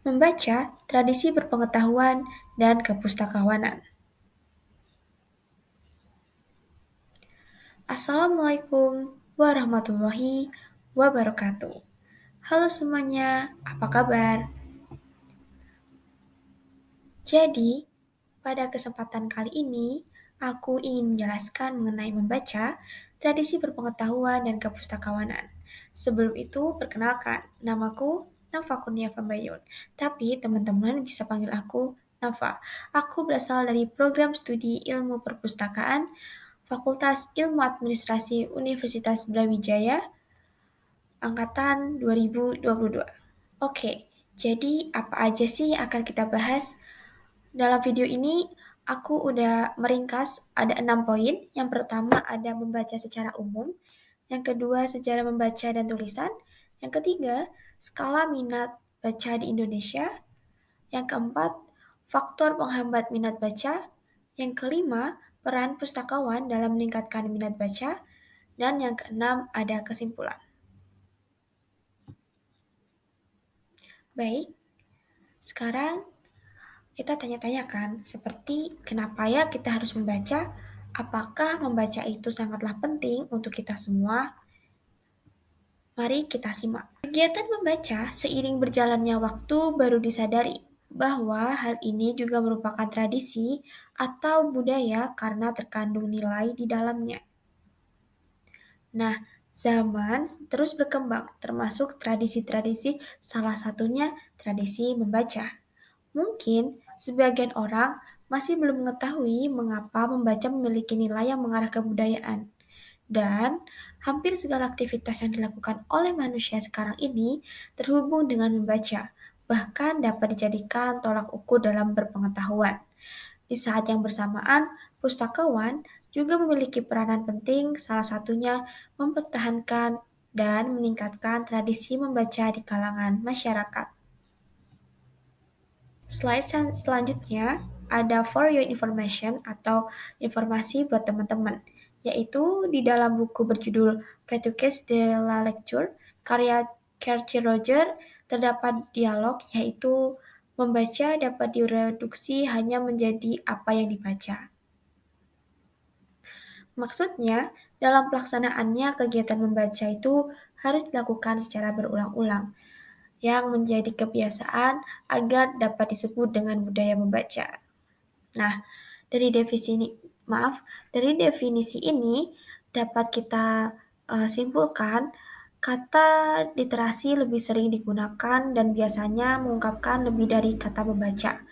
Membaca tradisi berpengetahuan dan kepustakawanan. Assalamualaikum warahmatullahi wabarakatuh. Halo semuanya, apa kabar? Jadi, pada kesempatan kali ini, aku ingin menjelaskan mengenai membaca, tradisi berpengetahuan dan kepustakawanan. Sebelum itu, perkenalkan, namaku Nafa Kurnia Fambayun. Tapi teman-teman bisa panggil aku Nafa. Aku berasal dari program studi ilmu perpustakaan Fakultas Ilmu Administrasi Universitas Brawijaya, Angkatan 2022. Oke, jadi apa aja sih yang akan kita bahas? Dalam video ini, aku udah meringkas ada 6 poin. Yang pertama ada membaca secara umum. Yang kedua, sejarah membaca dan tulisan. Yang ketiga, skala minat baca di Indonesia. Yang keempat, faktor penghambat minat baca. Yang kelima, peran pustakawan dalam meningkatkan minat baca. Dan yang keenam, ada kesimpulan. Baik, sekarang kita tanya-tanya kan, seperti kenapa ya kita harus membaca? Apakah membaca itu sangatlah penting untuk kita semua? Mari kita simak. Kegiatan membaca seiring berjalannya waktu baru disadari bahwa hal ini juga merupakan tradisi atau budaya karena terkandung nilai di dalamnya. Nah, zaman terus berkembang, termasuk tradisi-tradisi, salah satunya tradisi membaca. Mungkin sebagian orang masih belum mengetahui mengapa membaca memiliki nilai yang mengarah ke kebudayaan. Dan hampir segala aktivitas yang dilakukan oleh manusia sekarang ini terhubung dengan membaca, bahkan dapat dijadikan tolak ukur dalam berpengetahuan. Di saat yang bersamaan, pustakawan juga memiliki peranan penting, salah satunya mempertahankan dan meningkatkan tradisi membaca di kalangan masyarakat. Slide selanjutnya ada for your information atau informasi buat teman-teman, yaitu di dalam buku berjudul Prétuques de la Lecture, karya Cartier Roger, terdapat dialog yaitu membaca dapat direduksi hanya menjadi apa yang dibaca. Maksudnya, dalam pelaksanaannya kegiatan membaca itu harus dilakukan secara berulang-ulang, yang menjadi kebiasaan agar dapat disebut dengan budaya membaca. Nah, dari dari definisi ini dapat kita simpulkan kata literasi lebih sering digunakan dan biasanya mengungkapkan lebih dari kata membaca.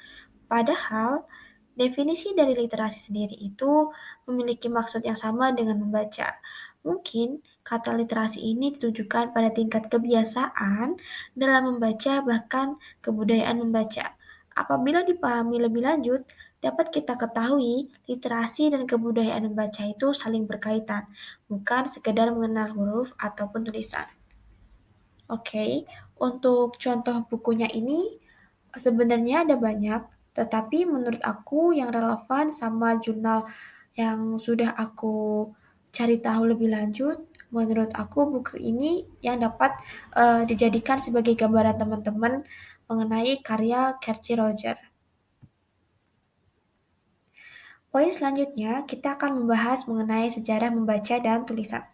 Padahal, definisi dari literasi sendiri itu memiliki maksud yang sama dengan membaca. Mungkin kata literasi ini ditujukan pada tingkat kebiasaan dalam membaca bahkan kebudayaan membaca. Apabila dipahami lebih lanjut, dapat kita ketahui literasi dan kebudayaan membaca itu saling berkaitan, bukan sekedar mengenal huruf ataupun tulisan. Oke, untuk contoh bukunya ini sebenarnya ada banyak, tetapi menurut aku yang relevan sama jurnal yang sudah aku cari tahu lebih lanjut, menurut aku buku ini yang dapat dijadikan sebagai gambaran teman-teman mengenai karya Cartier Roger. Poin selanjutnya, kita akan membahas mengenai sejarah membaca dan tulisan.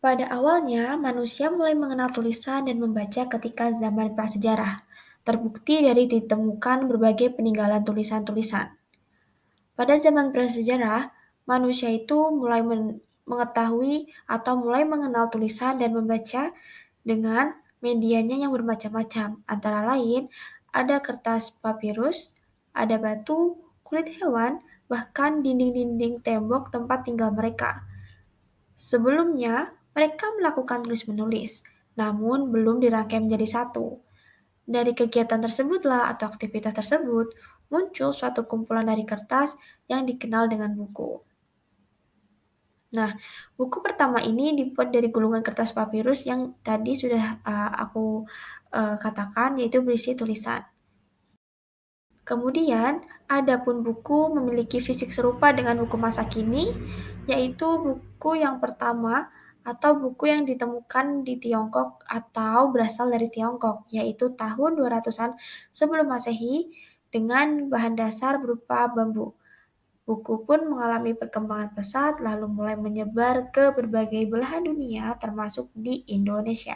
Pada awalnya, manusia mulai mengenal tulisan dan membaca ketika zaman prasejarah. Terbukti dari ditemukan berbagai peninggalan tulisan-tulisan. Pada zaman prasejarah, manusia itu mulai mengetahui atau mulai mengenal tulisan dan membaca dengan medianya yang bermacam-macam. Antara lain, ada kertas papirus, ada batu, kulit hewan, bahkan dinding-dinding tembok tempat tinggal mereka. Sebelumnya, mereka melakukan tulis-menulis, namun belum dirangkai menjadi satu. Dari kegiatan tersebutlah atau aktivitas tersebut, muncul suatu kumpulan dari kertas yang dikenal dengan buku. Nah, buku pertama ini dibuat dari gulungan kertas papirus yang tadi sudah aku katakan, yaitu berisi tulisan. Kemudian, ada pun buku memiliki fisik serupa dengan buku masa kini, yaitu buku yang pertama atau buku yang ditemukan di Tiongkok atau berasal dari Tiongkok, yaitu tahun 200-an sebelum Masehi dengan bahan dasar berupa bambu. Buku pun mengalami perkembangan pesat lalu mulai menyebar ke berbagai belahan dunia termasuk di Indonesia.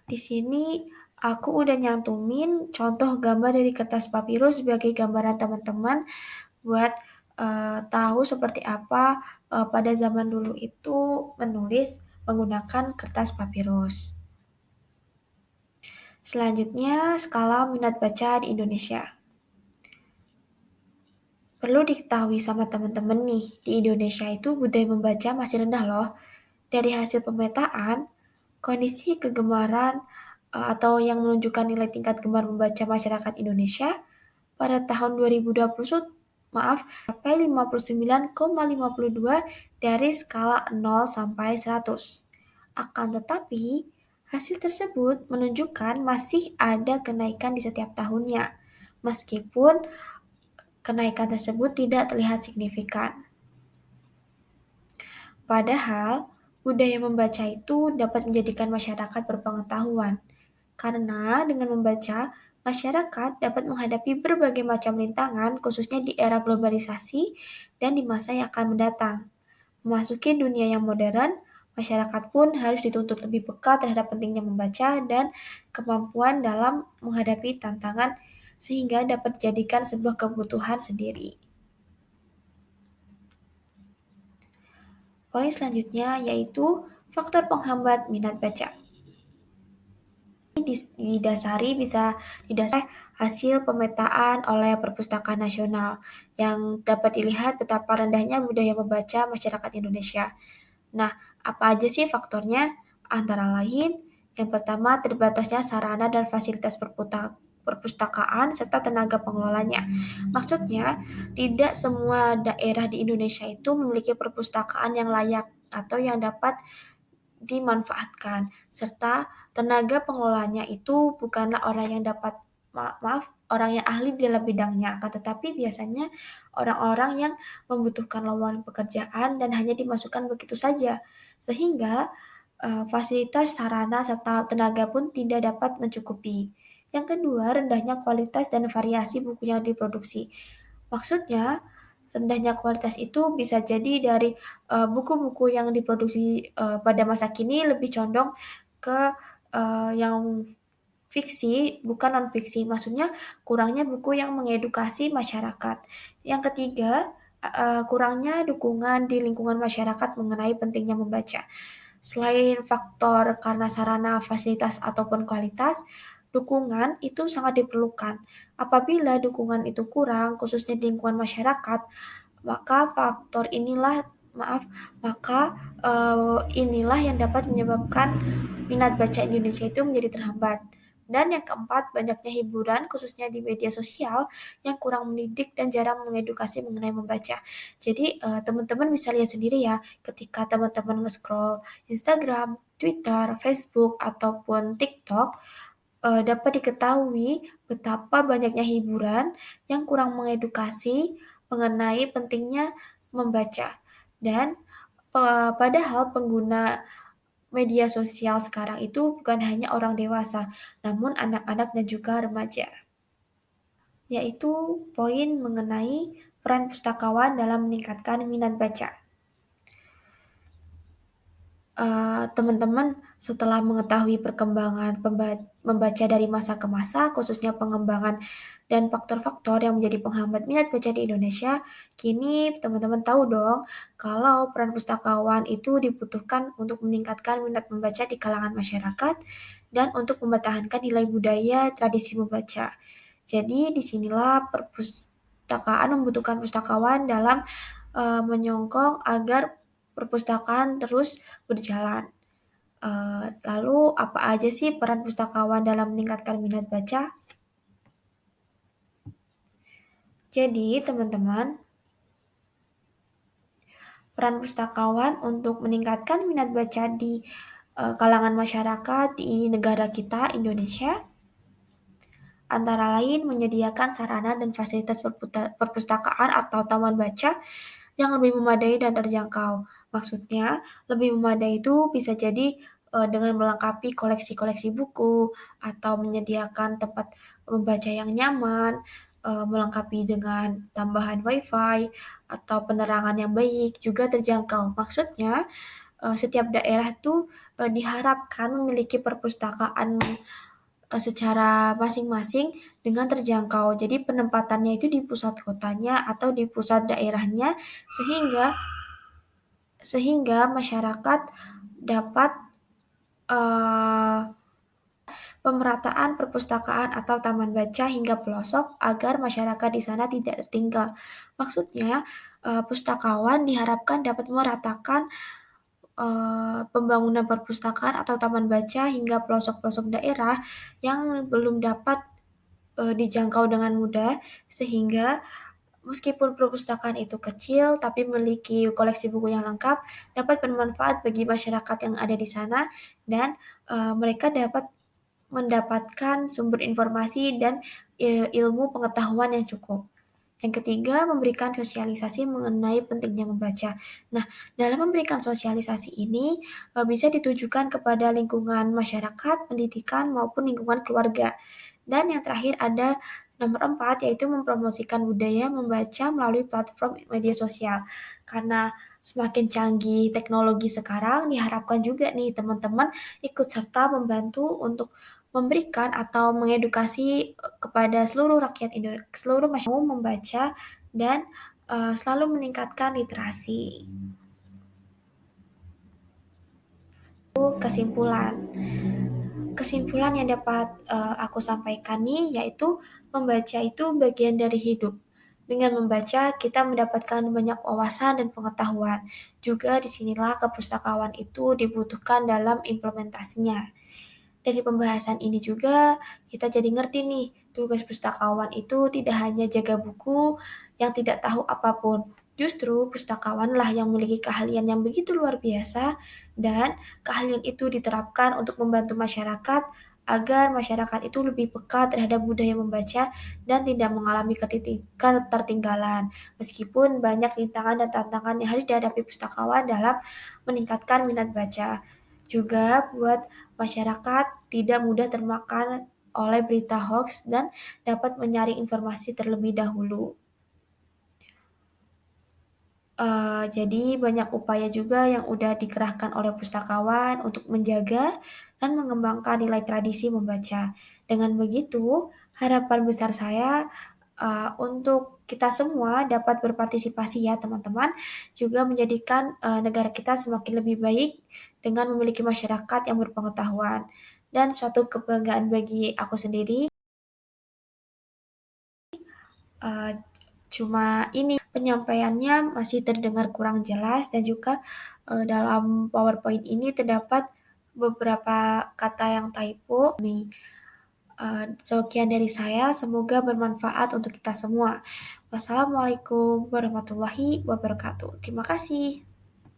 Di sini aku udah nyantumin contoh gambar dari kertas papirus sebagai gambaran teman-teman buat tahu seperti apa pada zaman dulu itu menulis menggunakan kertas papirus. Selanjutnya, skala minat baca di Indonesia. Perlu diketahui sama teman-teman nih, di Indonesia itu budaya membaca masih rendah loh. Dari hasil pemetaan, kondisi kegemaran atau yang menunjukkan nilai tingkat gemar membaca masyarakat Indonesia pada tahun 2020 sampai 59,52 dari skala 0 sampai 100. Akan tetapi, hasil tersebut menunjukkan masih ada kenaikan di setiap tahunnya, meskipun kenaikan tersebut tidak terlihat signifikan. Padahal, budaya membaca itu dapat menjadikan masyarakat berpengetahuan, karena dengan membaca, masyarakat dapat menghadapi berbagai macam rintangan, khususnya di era globalisasi dan di masa yang akan mendatang. Memasuki dunia yang modern, masyarakat pun harus dituntut lebih peka terhadap pentingnya membaca dan kemampuan dalam menghadapi tantangan sehingga dapat dijadikan sebuah kebutuhan sendiri. Poin selanjutnya yaitu faktor penghambat minat baca. Bisa didasari hasil pemetaan oleh Perpustakaan Nasional yang dapat dilihat betapa rendahnya budaya membaca masyarakat Indonesia. Nah, apa aja sih faktornya? Antara lain, yang pertama terbatasnya sarana dan fasilitas perpustakaan serta tenaga pengelolanya. Maksudnya, tidak semua daerah di Indonesia itu memiliki perpustakaan yang layak atau yang dapat dimanfaatkan, serta tenaga pengelolanya itu bukanlah orang yang dapat orang yang ahli dalam bidangnya, akan tetapi biasanya orang-orang yang membutuhkan lowongan pekerjaan dan hanya dimasukkan begitu saja, sehingga fasilitas, sarana, serta tenaga pun tidak dapat mencukupi. Yang kedua, rendahnya kualitas dan variasi buku yang diproduksi. Maksudnya, rendahnya kualitas itu bisa jadi dari buku-buku yang diproduksi pada masa kini lebih condong ke yang fiksi, bukan non-fiksi. Maksudnya kurangnya buku yang mengedukasi masyarakat. Yang ketiga, kurangnya dukungan di lingkungan masyarakat mengenai pentingnya membaca. Selain faktor karena sarana, fasilitas, ataupun kualitas, dukungan itu sangat diperlukan. Apabila dukungan itu kurang, khususnya di lingkungan masyarakat, maka faktor inilah maaf, maka inilah yang dapat menyebabkan minat baca Indonesia itu menjadi terhambat. Dan yang keempat, banyaknya hiburan khususnya di media sosial yang kurang mendidik dan jarang mengedukasi mengenai membaca. Jadi teman-teman bisa lihat sendiri ya, ketika teman-teman nge-scroll Instagram, Twitter, Facebook, ataupun TikTok, dapat diketahui betapa banyaknya hiburan yang kurang mengedukasi mengenai pentingnya membaca. Dan padahal pengguna media sosial sekarang itu bukan hanya orang dewasa, namun anak-anak dan juga remaja. Yaitu poin mengenai peran pustakawan dalam meningkatkan minat baca. Teman-teman setelah mengetahui perkembangan membaca dari masa ke masa, khususnya pengembangan dan faktor-faktor yang menjadi penghambat minat baca di Indonesia, kini teman-teman tahu dong kalau peran pustakawan itu dibutuhkan untuk meningkatkan minat membaca di kalangan masyarakat dan untuk mempertahankan nilai budaya tradisi membaca. Jadi disinilah perpustakaan membutuhkan pustakawan dalam menyongkong agar perpustakaan terus berjalan. Lalu apa aja sih peran pustakawan dalam meningkatkan minat baca? Jadi teman-teman, peran pustakawan untuk meningkatkan minat baca di kalangan masyarakat di negara kita, Indonesia, antara lain menyediakan sarana dan fasilitas perpustakaan atau taman baca yang lebih memadai dan terjangkau. Maksudnya, lebih memadai itu bisa jadi dengan melengkapi koleksi-koleksi buku atau menyediakan tempat membaca yang nyaman, melengkapi dengan tambahan WiFi atau penerangan yang baik, juga terjangkau. Maksudnya, setiap daerah tuh diharapkan memiliki perpustakaan secara masing-masing dengan terjangkau. Jadi penempatannya itu di pusat kotanya atau di pusat daerahnya sehingga sehingga masyarakat dapat eee, pemerataan perpustakaan atau taman baca hingga pelosok agar masyarakat di sana tidak tertinggal. Maksudnya, pustakawan diharapkan dapat meratakan pembangunan perpustakaan atau taman baca hingga pelosok-pelosok daerah yang belum dapat dijangkau dengan mudah, sehingga meskipun perpustakaan itu kecil, tapi memiliki koleksi buku yang lengkap, dapat bermanfaat bagi masyarakat yang ada di sana dan, mereka dapat mendapatkan sumber informasi dan, ilmu pengetahuan yang cukup. Yang ketiga, memberikan sosialisasi mengenai pentingnya membaca. Nah, dalam memberikan sosialisasi ini, bisa ditujukan kepada lingkungan masyarakat, pendidikan, maupun lingkungan keluarga. Dan yang terakhir ada nomor 4, yaitu mempromosikan budaya membaca melalui platform media sosial. Karena semakin canggih teknologi sekarang, diharapkan juga nih teman-teman ikut serta membantu untuk memberikan atau mengedukasi, kepada seluruh rakyat seluruh masyarakat membaca dan, selalu meningkatkan literasi. Kesimpulan. Kesimpulan yang dapat, aku sampaikan nih, yaitu membaca itu bagian dari hidup. Dengan membaca, kita mendapatkan banyak wawasan dan pengetahuan. Juga disinilah kepustakawan itu dibutuhkan dalam implementasinya. Dari pembahasan ini juga kita jadi ngerti nih, tugas pustakawan itu tidak hanya jaga buku yang tidak tahu apapun. Justru pustakawanlah yang memiliki keahlian yang begitu luar biasa dan keahlian itu diterapkan untuk membantu masyarakat agar masyarakat itu lebih peka terhadap budaya membaca dan tidak mengalami ketertinggalan. Meskipun banyak rintangan dan tantangan yang harus dihadapi pustakawan dalam meningkatkan minat baca. Juga buat masyarakat tidak mudah termakan oleh berita hoaks dan dapat menyaring informasi terlebih dahulu. Jadi banyak upaya juga yang udah dikerahkan oleh pustakawan untuk menjaga dan mengembangkan nilai tradisi membaca. Dengan begitu, harapan besar saya, untuk kita semua dapat berpartisipasi ya teman-teman, juga menjadikan, negara kita semakin lebih baik dengan memiliki masyarakat yang berpengetahuan. Dan suatu kebanggaan bagi aku sendiri, eee, cuma ini penyampaiannya masih terdengar kurang jelas dan juga, dalam PowerPoint ini terdapat beberapa kata yang typo nih. Sekian dari saya, semoga bermanfaat untuk kita semua. Wassalamualaikum warahmatullahi wabarakatuh. Terima kasih.